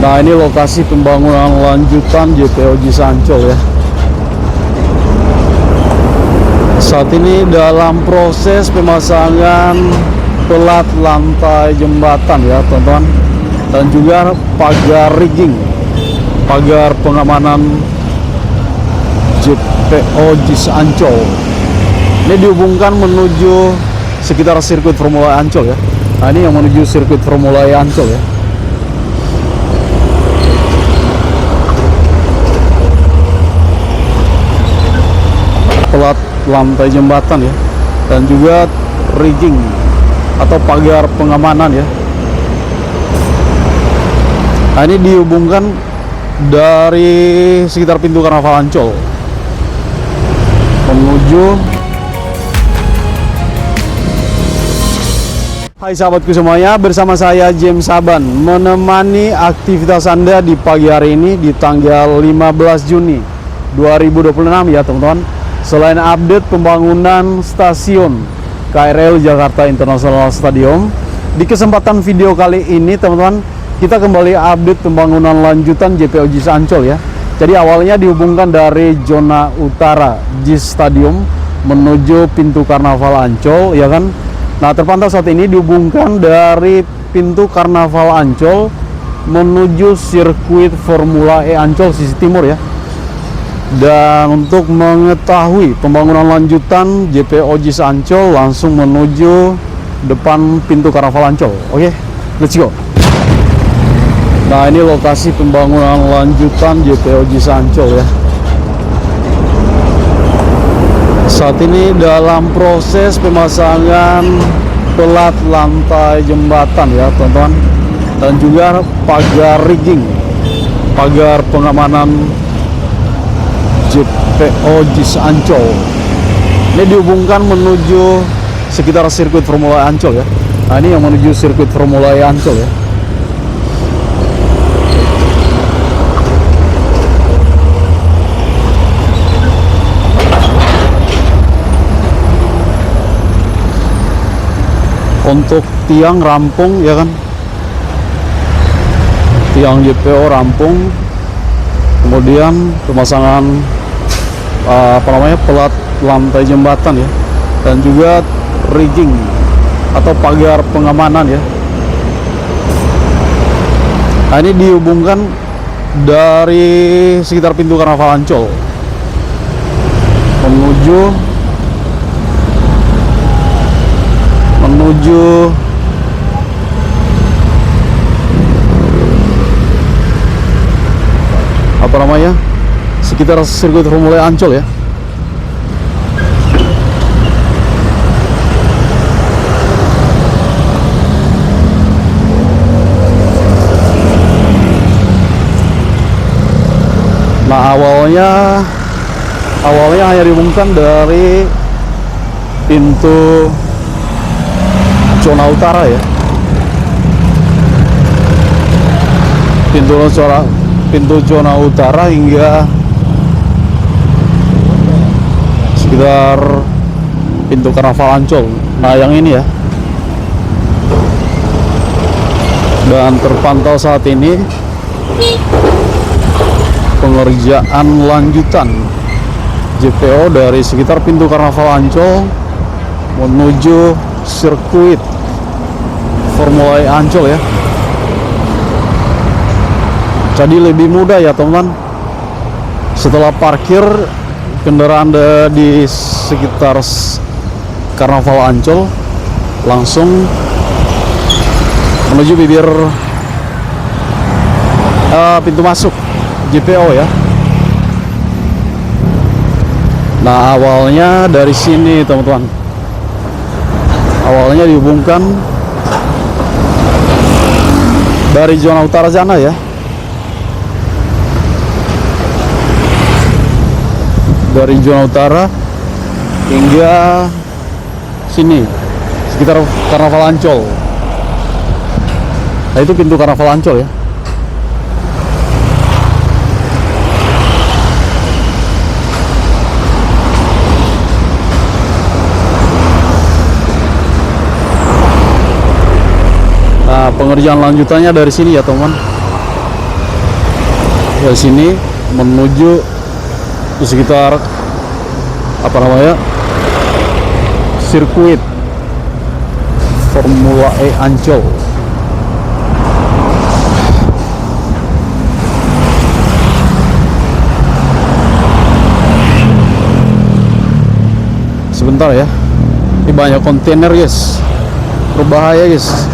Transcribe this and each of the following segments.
Nah, ini lokasi pembangunan lanjutan JPO JIS Ancol ya. Saat ini dalam proses pemasangan pelat lantai jembatan ya teman-teman, dan juga pagar rigging, pagar pengamanan JPO JIS Ancol. Ini dihubungkan menuju sekitar sirkuit Formula E Ancol ya. Nah, ini yang menuju sirkuit Formula E Ancol ya. Pelat lantai jembatan ya, dan juga rigging atau pagar pengamanan ya. Nah, ini dihubungkan dari sekitar pintu Karnaval Ancol menuju. Hai sahabatku semuanya, bersama saya James Saban menemani aktivitas Anda di pagi hari ini di tanggal 15 Juni 2026 ya teman-teman. Selain update pembangunan stasiun KRL Jakarta International Stadium, di kesempatan video kali ini teman-teman, kita kembali update pembangunan lanjutan JPO JIS Ancol ya. Jadi awalnya dihubungkan dari zona utara JIS Stadium menuju pintu Karnaval Ancol ya kan. Nah, terpantau saat ini dihubungkan dari pintu Karnaval Ancol menuju sirkuit Formula E Ancol sisi timur ya. Dan untuk mengetahui pembangunan lanjutan JPO JIS Ancol, langsung menuju depan pintu Karnaval Ancol. Oke, let's go. Nah, ini lokasi pembangunan lanjutan JPO JIS Ancol ya. Saat ini dalam proses pemasangan pelat lantai jembatan ya teman-teman, dan juga pagar rigging, pagar pengamanan JPO JIS Ancol. Ini dihubungkan menuju sekitar sirkuit Formula E Ancol ya. Nah, ini yang menuju sirkuit Formula E Ancol ya. Untuk tiang rampung ya kan, tiang JPO rampung, kemudian pemasangan pelat lantai jembatan ya, dan juga rigging atau pagar pengamanan ya. Nah, ini dihubungkan dari sekitar pintu Karnaval Ancol menuju sekitar sirkuit Formula E Ancol ya. Nah, awalnya hanya dihubungkan dari pintu zona utara ya, pintu zona utara hingga sekitar pintu Karnaval Ancol. Nah, yang ini ya. Dan terpantau saat ini pengerjaan lanjutan JPO dari sekitar pintu Karnaval Ancol menuju sirkuit Formula E Ancol ya. Jadi lebih mudah ya teman-teman, setelah parkir kendaraan di sekitar Karnaval Ancol, langsung menuju bibir pintu masuk JPO ya. Nah, awalnya dari sini teman-teman, awalnya dihubungkan dari zona utara sana ya, dari zona utara hingga sini sekitar Karnaval Ancol. Nah, itu pintu Karnaval Ancol ya. Nah, pengerjaan lanjutannya dari sini ya teman. dari sini menuju di sekitar apa namanya, sirkuit Formula E Ancol. Sebentar ya, ini banyak kontainer guys, berbahaya guys,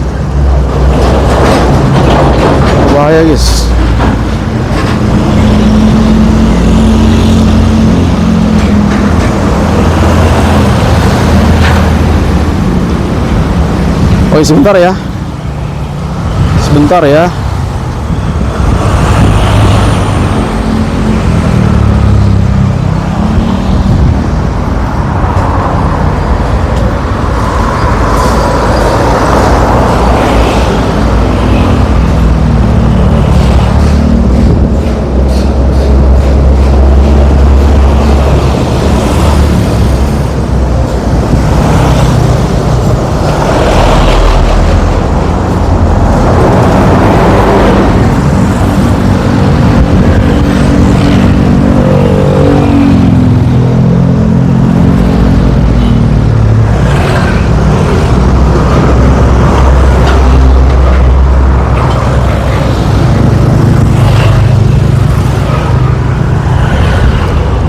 berbahaya guys. Oh sebentar ya, sebentar ya.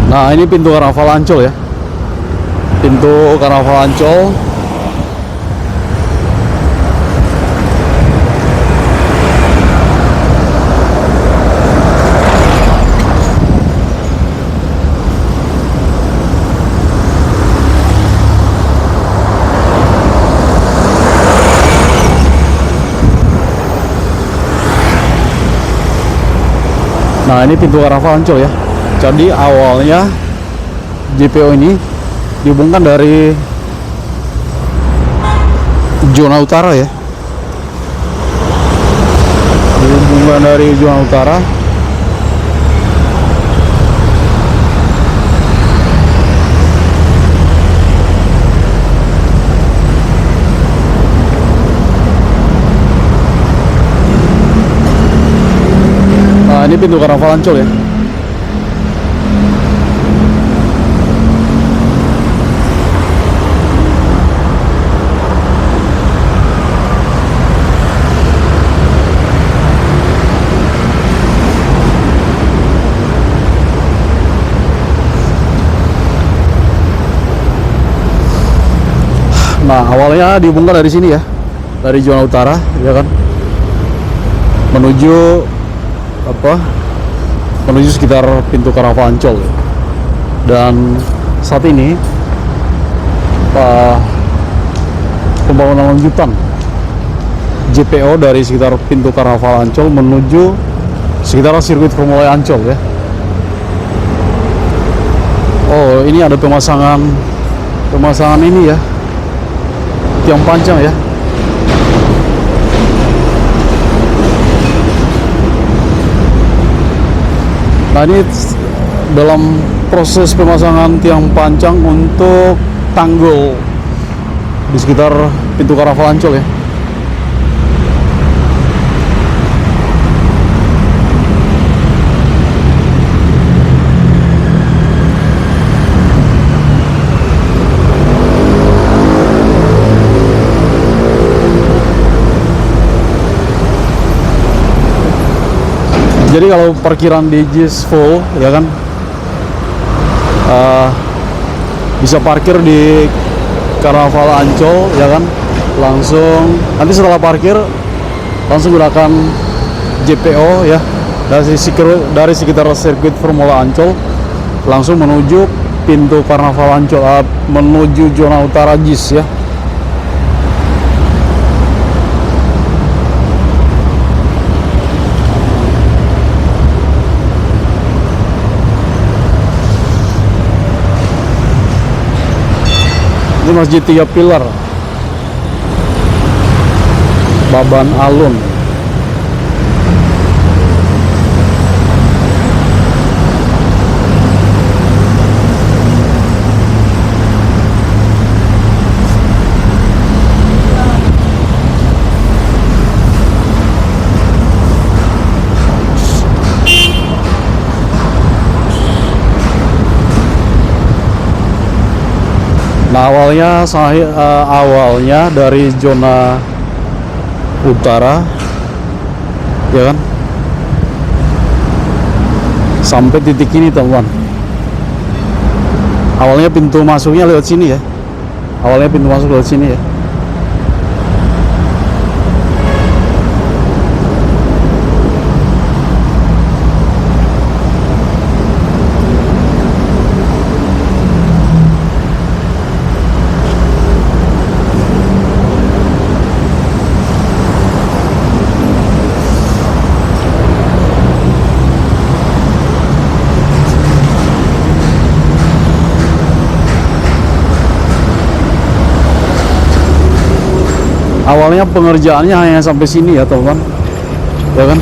Nah ini pintu Karnaval Ancol ya, pintu Karnaval Ancol. Nah ini pintu Karnaval Ancol ya. Jadi awalnya JPO ini dihubungkan dari zona utara ya, dihubungkan dari zona utara. Nah ini pintu Karnaval Ancol ya. Nah awalnya dihubungkan dari sini ya, dari zona utara ya kan, menuju apa, menuju sekitar pintu Karnaval Ancol ya. Dan saat ini pembangunan lanjutan JPO dari sekitar pintu Karnaval Ancol menuju sekitar sirkuit Formula E Ancol ya. Oh ini ada pemasangan ini ya, tiang panjang ya. Nah ini dalam proses pemasangan tiang panjang untuk tanggul di sekitar pintu Karnaval Ancol ya. Jadi kalau parkiran di JIS full ya kan, bisa parkir di Karnaval Ancol ya kan, langsung nanti setelah parkir langsung gunakan JPO ya, dari sekitar sirkuit Formula Ancol langsung menuju pintu Karnaval Ancol, menuju zona utara JIS ya. Ini Masjid Tiga Pilar, Baban Alun. awalnya dari zona utara, ya kan, sampai titik ini teman-teman. Awalnya pintu masuknya lewat sini ya. Awalnya pintu masuk lewat sini ya. Awalnya pengerjaannya hanya sampai sini ya teman-teman, ya kan,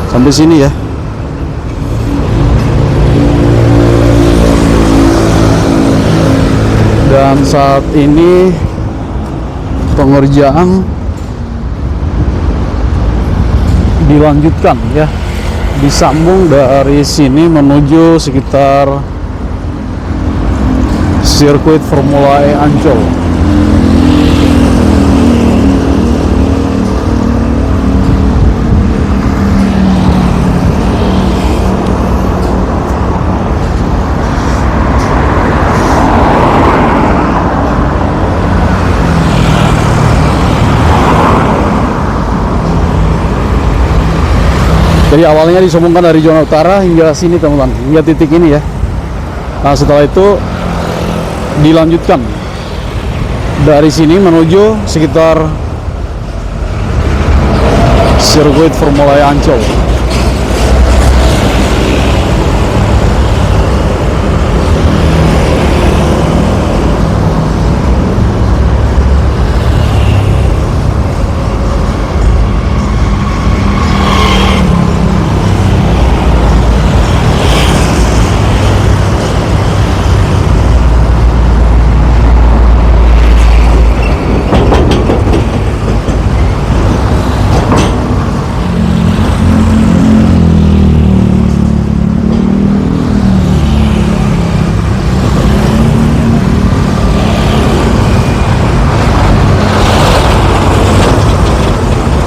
sampai sini ya. Dan saat ini pengerjaan dilanjutkan ya, disambung dari sini menuju sekitar sirkuit Formula E Ancol. Jadi awalnya disambungkan dari zona utara hingga sini teman-teman, hingga titik ini ya. Nah setelah itu dilanjutkan dari sini menuju sekitar sirkuit Formula E Ancol.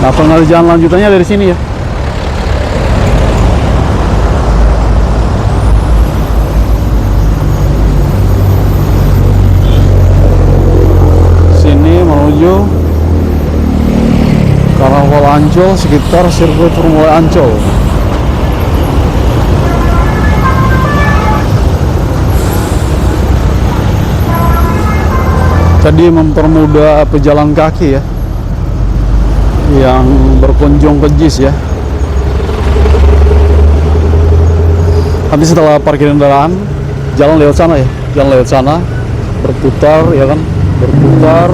Nah pengerjaan lanjutannya dari sini ya. Sini menuju Karnaval Ancol sekitar sirkuit Formula Ancol. Tadi mempermudah pejalan kaki ya, yang berkunjung ke JIS ya. Nanti setelah parkir kendaraan, jalan lewat sana ya, jalan lewat sana, berputar ya kan, berputar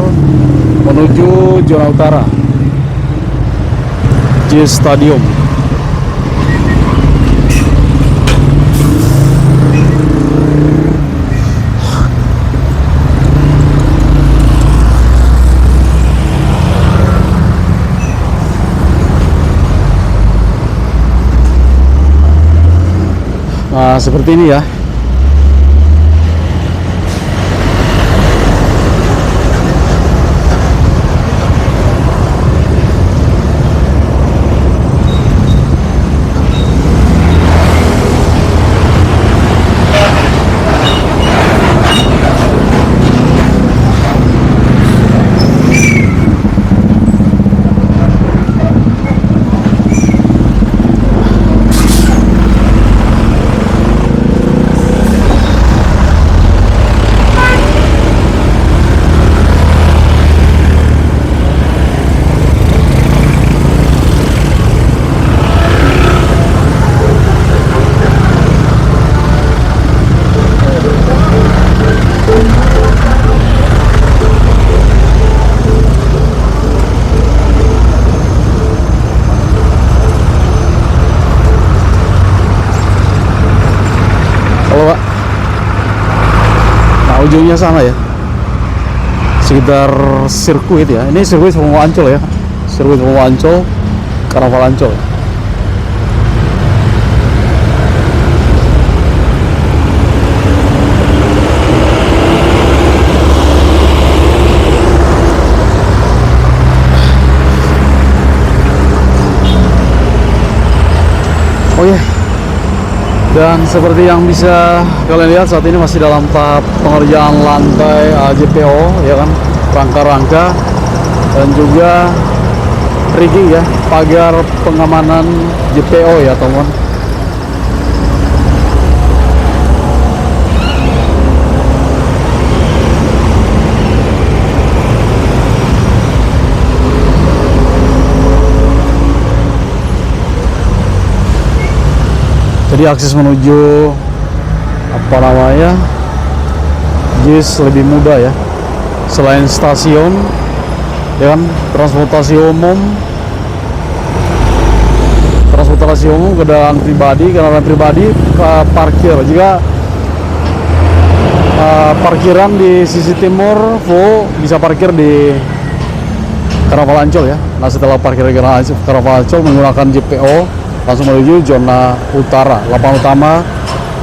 menuju zona utara, JIS Stadium. Nah, seperti ini ya. Ujungnya sana ya, sekitar sirkuit ya. Ini sirkuit Formula Ancol ya, sirkuit Formula Ancol, Karnaval Ancol. Oke, dan seperti yang bisa kalian lihat saat ini masih dalam tahap pengerjaan lantai JPO ya kan, rangka-rangka dan juga rigging ya, pagar pengamanan JPO ya teman. Jadi akses menuju apa namanya JIS lebih mudah ya. Selain stasiun ya kan, transportasi umum kendaraan pribadi ke parkir juga. Parkiran di sisi timur full, bisa parkir di Karnaval Ancol ya. Nah setelah parkir di Karnaval Ancol menggunakan JPO langsung menuju zona utara, lapangan utama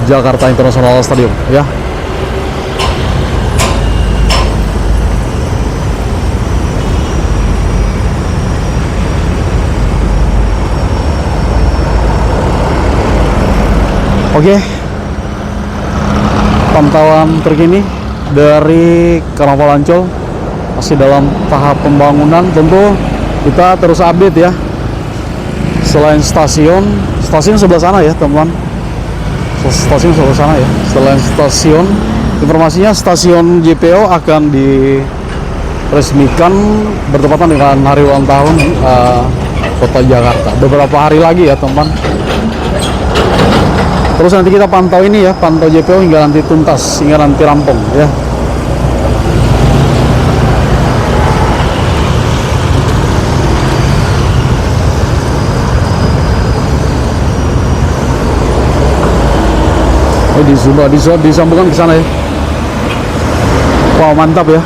Jakarta International Stadium ya. Oke, pantauan terkini dari Karnaval Ancol masih dalam tahap pembangunan. Tentu kita terus update ya. Selain stasiun sebelah sana ya teman-teman, stasiun sebelah sana ya. Selain stasiun, informasinya stasiun JPO akan diresmikan bertepatan dengan hari ulang tahun Kota Jakarta beberapa hari lagi ya teman. Terus nanti kita pantau ini ya, pantau JPO hingga nanti tuntas, hingga nanti rampung ya. Oh, disambungkan ke sana ya. Wow, mantap ya.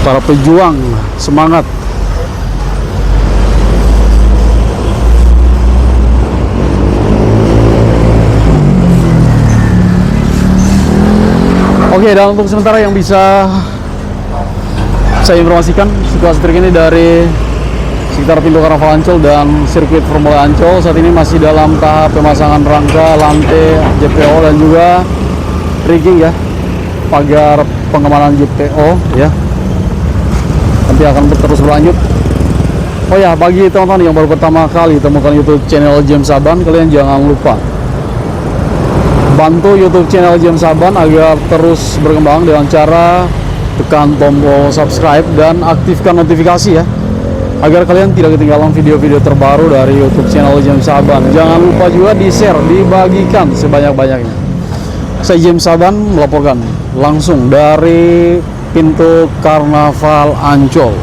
Para pejuang semangat. Oke, dan untuk sementara yang bisa saya informasikan situasi terkini dari sekitar pintu Karnaval Ancol dan sirkuit Formula Ancol saat ini masih dalam tahap pemasangan rangka lantai JPO dan juga rigging ya, pagar pengamanan JPO ya. Nanti akan terus berlanjut. Oh ya, bagi teman-teman yang baru pertama kali temukan YouTube channel James Saban, kalian jangan lupa bantu YouTube channel James Saban agar terus berkembang dengan cara tekan tombol subscribe dan aktifkan notifikasi ya, agar kalian tidak ketinggalan video-video terbaru dari YouTube channel James Saban. Jangan lupa juga di-share, dibagikan sebanyak-banyaknya. Saya James Saban melaporkan langsung dari pintu Karnaval Ancol.